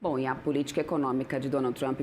Bom, e a política econômica de Donald Trump,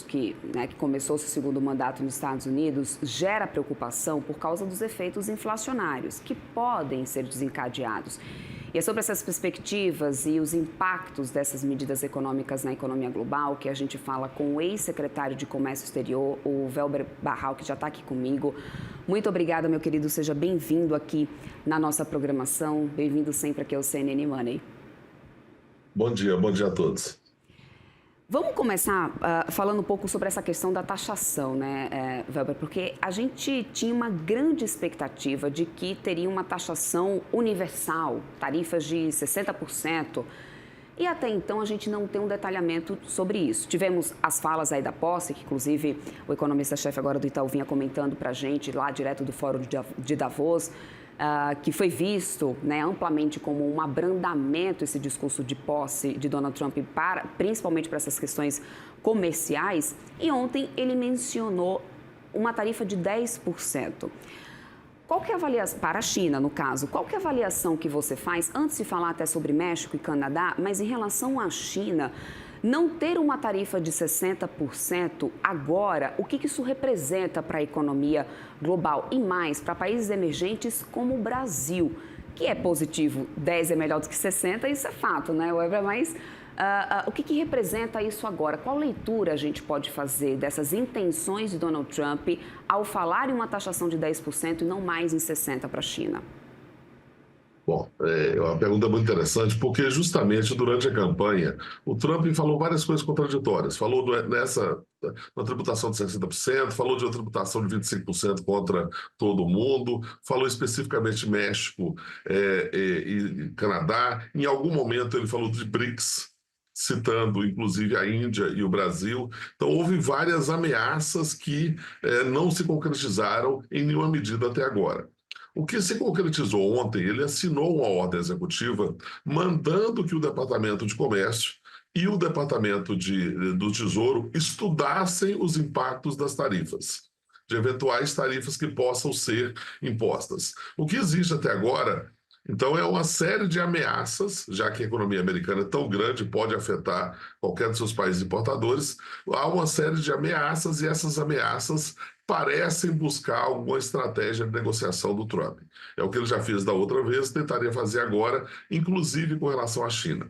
que começou seu segundo mandato nos Estados Unidos, gera preocupação por causa dos efeitos inflacionários, que podem ser desencadeados. E é sobre essas perspectivas e os impactos dessas medidas econômicas na economia global que a gente fala com o ex-secretário de Comércio Exterior, o Welber Barral, que já está aqui comigo. Muito obrigada, meu querido. Seja bem-vindo aqui na nossa programação. Bem-vindo sempre aqui ao CNN Money. Bom dia a todos. Vamos começar falando um pouco sobre essa questão da taxação, né, Welber? Porque a gente tinha uma grande expectativa de que teria uma taxação universal, tarifas de 60%, e até então a gente não tem um detalhamento sobre isso. Tivemos as falas aí da posse, que inclusive o economista-chefe agora do Itaú vinha comentando para a gente, lá direto do Fórum de Davos, que foi visto, né, amplamente como um abrandamento esse discurso de posse de Donald Trump, principalmente para essas questões comerciais. E ontem ele mencionou uma tarifa de 10%. Qual que é a avaliação, para a China, no caso, qual que é a avaliação que você faz, antes de falar até sobre México e Canadá, mas em relação à China, não ter uma tarifa de 60% agora, o que isso representa para a economia global e mais para países emergentes como o Brasil, que é positivo, 10 é melhor do que 60, isso é fato, né, Weber? Mas o que representa isso agora? Qual leitura a gente pode fazer dessas intenções de Donald Trump ao falar em uma taxação de 10% e não mais em 60% para a China? Bom, é uma pergunta muito interessante, porque justamente durante a campanha, o Trump falou várias coisas contraditórias. Falou na tributação de 60%, falou de uma tributação de 25% contra todo mundo, falou especificamente México e Canadá. Em algum momento ele falou de BRICS, citando inclusive a Índia e o Brasil. Então houve várias ameaças que não se concretizaram em nenhuma medida até agora. O que se concretizou ontem, ele assinou uma ordem executiva mandando que o Departamento de Comércio e o Departamento do Tesouro estudassem os impactos das tarifas, de eventuais tarifas que possam ser impostas. O que existe até agora, então, é uma série de ameaças, já que a economia americana é tão grande, pode afetar qualquer dos seus países importadores, há uma série de ameaças e essas ameaças parecem buscar alguma estratégia de negociação do Trump. É o que ele já fez da outra vez, tentaria fazer agora, inclusive com relação à China.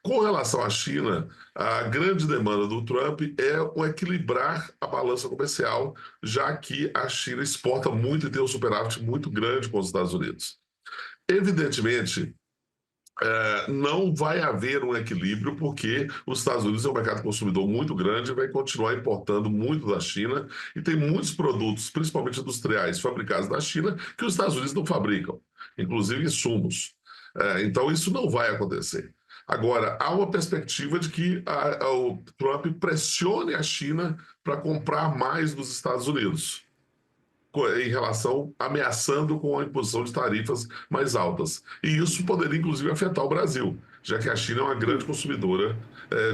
Com relação à China, a grande demanda do Trump é o equilibrar a balança comercial, já que a China exporta muito e tem um superávit muito grande com os Estados Unidos. Evidentemente, não vai haver um equilíbrio, porque os Estados Unidos é um mercado consumidor muito grande e vai continuar importando muito da China, e tem muitos produtos, principalmente industriais, fabricados na China, que os Estados Unidos não fabricam, inclusive insumos. Então, isso não vai acontecer. Agora, há uma perspectiva de que o Trump pressione a China para comprar mais dos Estados Unidos, em relação, ameaçando com a imposição de tarifas mais altas. E isso poderia, inclusive, afetar o Brasil, já que a China é uma grande consumidora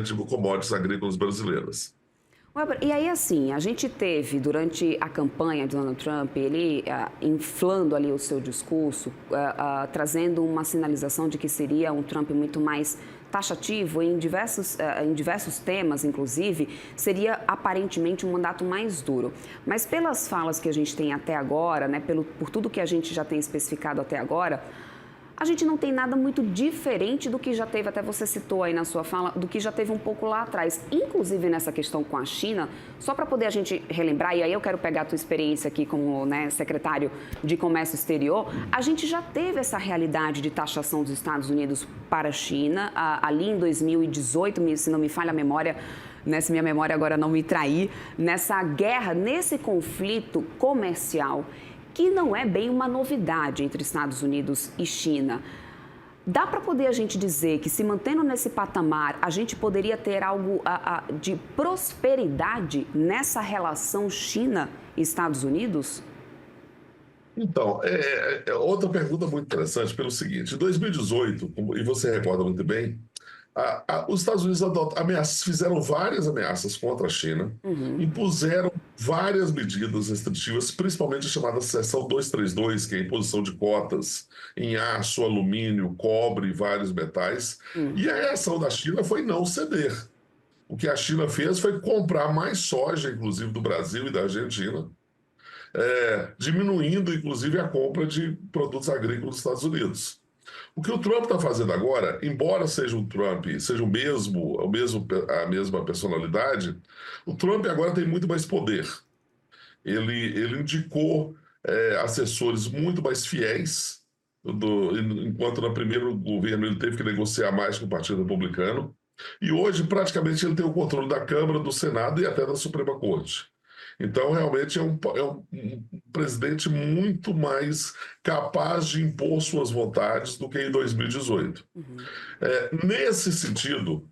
de commodities agrícolas brasileiras. Weber, e aí, assim, a gente teve, durante a campanha de Donald Trump, ele inflando ali o seu discurso, trazendo uma sinalização de que seria um Trump muito mais taxativo em diversos temas, inclusive, seria aparentemente um mandato mais duro. Mas pelas falas que a gente tem até agora, né, por tudo que a gente já tem especificado até agora, a gente não tem nada muito diferente do que já teve, até você citou aí na sua fala, do que já teve um pouco lá atrás. Inclusive nessa questão com a China, só para poder a gente relembrar, e aí eu quero pegar a tua experiência aqui como, né, secretário de Comércio Exterior, a gente já teve essa realidade de taxação dos Estados Unidos para a China, ali em 2018, se não me falha a memória, né, se minha memória agora não me trair, nessa guerra, nesse conflito comercial, que não é bem uma novidade entre Estados Unidos e China. Dá para poder a gente dizer que, se mantendo nesse patamar, a gente poderia ter algo de prosperidade nessa relação China e Estados Unidos? Então, outra pergunta muito interessante pelo seguinte: em 2018, e você recorda muito bem, os Estados Unidos fizeram várias ameaças contra a China, impuseram várias medidas restritivas, principalmente a chamada Seção 232, que é a imposição de cotas em aço, alumínio, cobre e vários metais. E a reação da China foi não ceder. O que a China fez foi comprar mais soja, inclusive do Brasil e da Argentina, diminuindo, inclusive, a compra de produtos agrícolas dos Estados Unidos. O que o Trump está fazendo agora, embora seja o Trump, seja a mesma personalidade, o Trump agora tem muito mais poder. Ele indicou assessores muito mais fiéis, enquanto no primeiro governo ele teve que negociar mais com o Partido Republicano. E hoje, praticamente, ele tem o controle da Câmara, do Senado e até da Suprema Corte. Então, realmente, é um presidente muito mais capaz de impor suas vontades do que em 2018. Nesse sentido,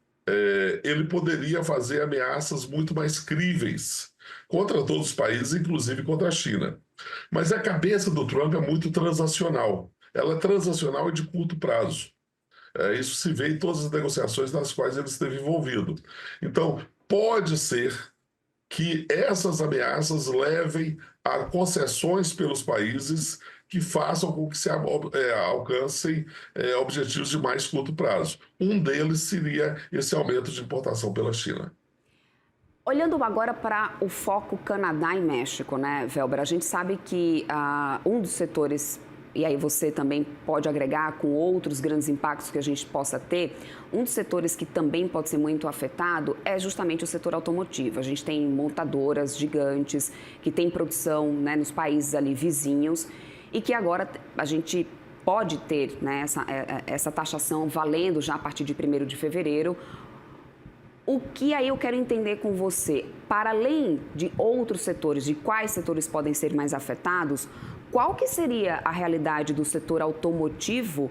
ele poderia fazer ameaças muito mais críveis contra todos os países, inclusive contra a China. Mas a cabeça do Trump é muito transacional. Ela é transacional e de curto prazo. Isso se vê em todas as negociações nas quais ele esteve envolvido. Então, pode ser que essas ameaças levem a concessões pelos países que façam com que se alcancem objetivos de mais curto prazo. Um deles seria esse aumento de importação pela China. Olhando agora para o foco Canadá e México, né, Velber? A gente sabe que um dos setores, e aí você também pode agregar com outros grandes impactos que a gente possa ter, um dos setores que também pode ser muito afetado é justamente o setor automotivo. A gente tem montadoras gigantes que têm produção, né, nos países ali vizinhos e que agora a gente pode ter, né, essa taxação valendo já a partir de 1º de fevereiro. O que aí eu quero entender com você, para além de outros setores, de quais setores podem ser mais afetados, qual que seria a realidade do setor automotivo?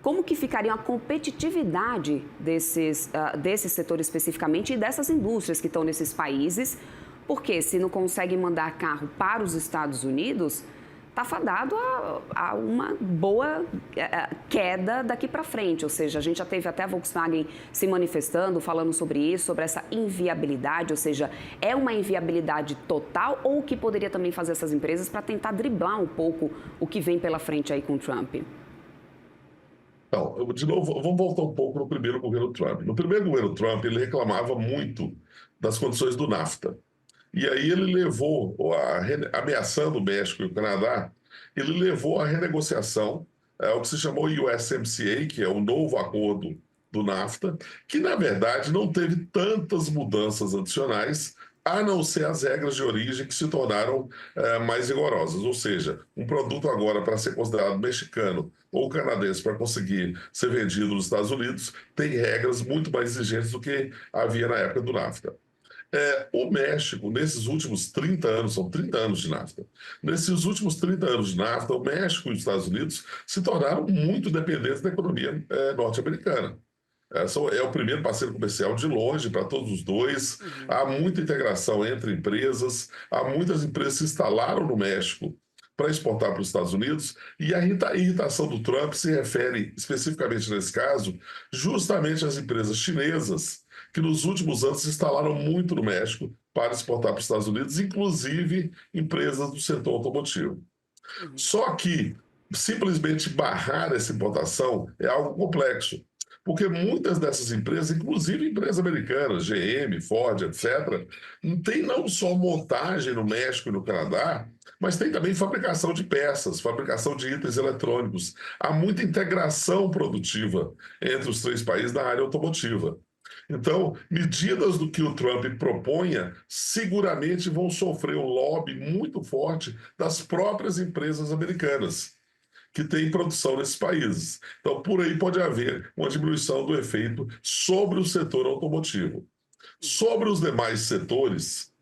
Como que ficaria a competitividade desse setor especificamente e dessas indústrias que estão nesses países? Porque se não consegue mandar carro para os Estados Unidos, está fadado a uma boa queda daqui para frente. Ou seja, a gente já teve até a Volkswagen se manifestando, falando sobre isso, sobre essa inviabilidade. Ou seja, é uma inviabilidade total ou o que poderia também fazer essas empresas para tentar driblar um pouco o que vem pela frente aí com o Trump? Então, de novo, vamos voltar um pouco no primeiro governo Trump. No primeiro governo Trump, ele reclamava muito das condições do NAFTA. E aí ele levou, ameaçando o México e o Canadá, ele levou a renegociação, o que se chamou USMCA, que é o novo acordo do NAFTA, que na verdade não teve tantas mudanças adicionais, a não ser as regras de origem que se tornaram mais rigorosas. Ou seja, um produto agora para ser considerado mexicano ou canadense para conseguir ser vendido nos Estados Unidos tem regras muito mais exigentes do que havia na época do NAFTA. O México, nesses últimos 30 anos, são 30 anos de NAFTA, nesses últimos 30 anos de NAFTA, o México e os Estados Unidos se tornaram muito dependentes da economia norte-americana. É o primeiro parceiro comercial de longe para todos os dois. Há muita integração entre empresas, há muitas empresas que se instalaram no México para exportar para os Estados Unidos, e a irritação do Trump se refere, especificamente nesse caso, justamente às empresas chinesas que nos últimos anos se instalaram muito no México para exportar para os Estados Unidos, inclusive empresas do setor automotivo. Só que simplesmente barrar essa importação é algo complexo, porque muitas dessas empresas, inclusive empresas americanas, GM, Ford, etc., tem não só montagem no México e no Canadá, mas tem também fabricação de peças, fabricação de itens eletrônicos. Há muita integração produtiva entre os três países na área automotiva. Então, medidas do que o Trump proponha seguramente vão sofrer um lobby muito forte das próprias empresas americanas que têm produção nesses países. Então, por aí pode haver uma diminuição do efeito sobre o setor automotivo. Sobre os demais setores,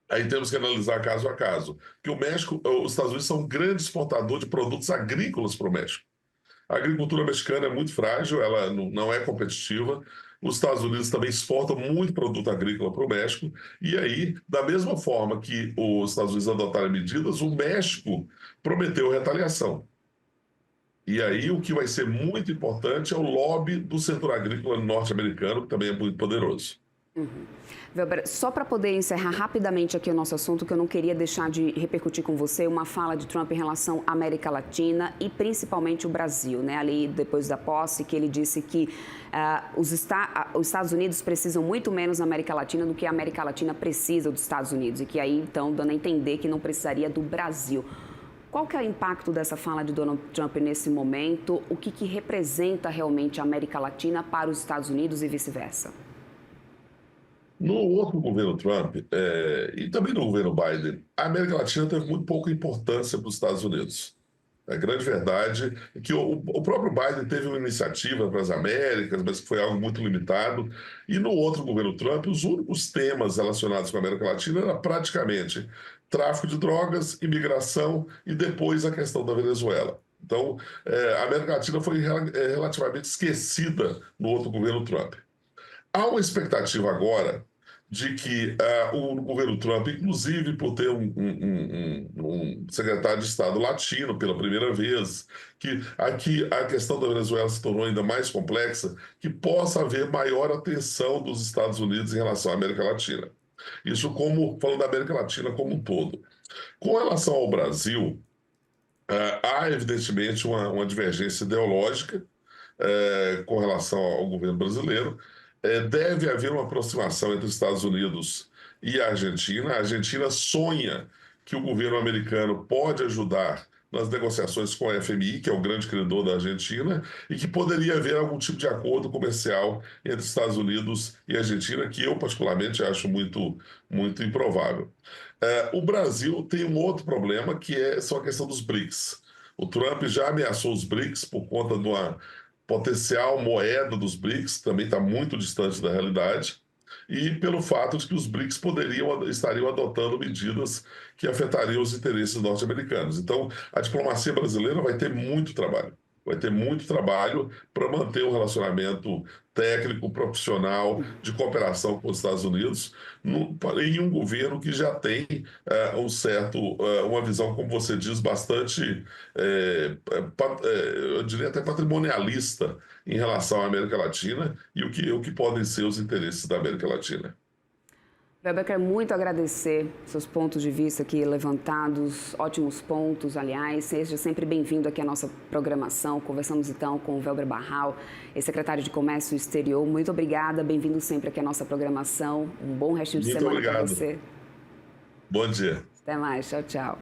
aí temos que analisar caso a caso, porque o México, os Estados Unidos são um grande exportador de produtos agrícolas para o México. A agricultura mexicana é muito frágil, ela não é competitiva. Os Estados Unidos também exportam muito produto agrícola para o México. E aí, da mesma forma que os Estados Unidos adotaram medidas, o México prometeu retaliação. E aí, o que vai ser muito importante é o lobby do setor agrícola norte-americano, que também é muito poderoso. Weber, só para poder encerrar rapidamente aqui o nosso assunto, que eu não queria deixar de repercutir com você, uma fala de Trump em relação à América Latina e principalmente o Brasil, né? Ali depois da posse, que ele disse que os Estados Unidos precisam muito menos da América Latina do que a América Latina precisa dos Estados Unidos e que aí, então, dando a entender que não precisaria do Brasil. Qual que é o impacto dessa fala de Donald Trump nesse momento? O que representa realmente a América Latina para os Estados Unidos e vice-versa? No outro governo Trump, e também no governo Biden, a América Latina teve muito pouca importância para os Estados Unidos. A grande verdade é que o próprio Biden teve uma iniciativa para as Américas, mas que foi algo muito limitado. E no outro governo Trump, os únicos temas relacionados com a América Latina era praticamente tráfico de drogas, imigração e depois a questão da Venezuela. Então, a América Latina foi relativamente esquecida no outro governo Trump. Há uma expectativa agora de que o governo Trump, inclusive por ter um secretário de Estado latino pela primeira vez, que aqui a questão da Venezuela se tornou ainda mais complexa, que possa haver maior atenção dos Estados Unidos em relação à América Latina. Isso falando da América Latina como um todo. Com relação ao Brasil, há evidentemente uma divergência ideológica com relação ao governo brasileiro. Deve haver uma aproximação entre os Estados Unidos e a Argentina. A Argentina sonha que o governo americano pode ajudar nas negociações com a FMI, que é o grande credor da Argentina, e que poderia haver algum tipo de acordo comercial entre Estados Unidos e Argentina, que eu particularmente acho muito, muito improvável. O Brasil tem um outro problema, que só a questão dos BRICS. O Trump já ameaçou os BRICS por conta de uma potencial moeda dos BRICS, que também está muito distante da realidade, e pelo fato de que os BRICS estariam adotando medidas que afetariam os interesses norte-americanos. Então, a diplomacia brasileira vai ter muito trabalho. Vai ter muito trabalho para manter um relacionamento técnico, profissional, de cooperação com os Estados Unidos, em um governo que já tem uma visão, como você diz, bastante, eu diria até patrimonialista em relação à América Latina e o que podem ser os interesses da América Latina. Weber, quero muito agradecer seus pontos de vista aqui levantados, ótimos pontos, aliás. Seja sempre bem-vindo aqui à nossa programação. Conversamos então com o Weber Barral, ex-secretário de Comércio Exterior. Muito obrigada, bem-vindo sempre aqui à nossa programação. Um bom restinho de semana para você. Bom dia. Até mais, tchau, tchau.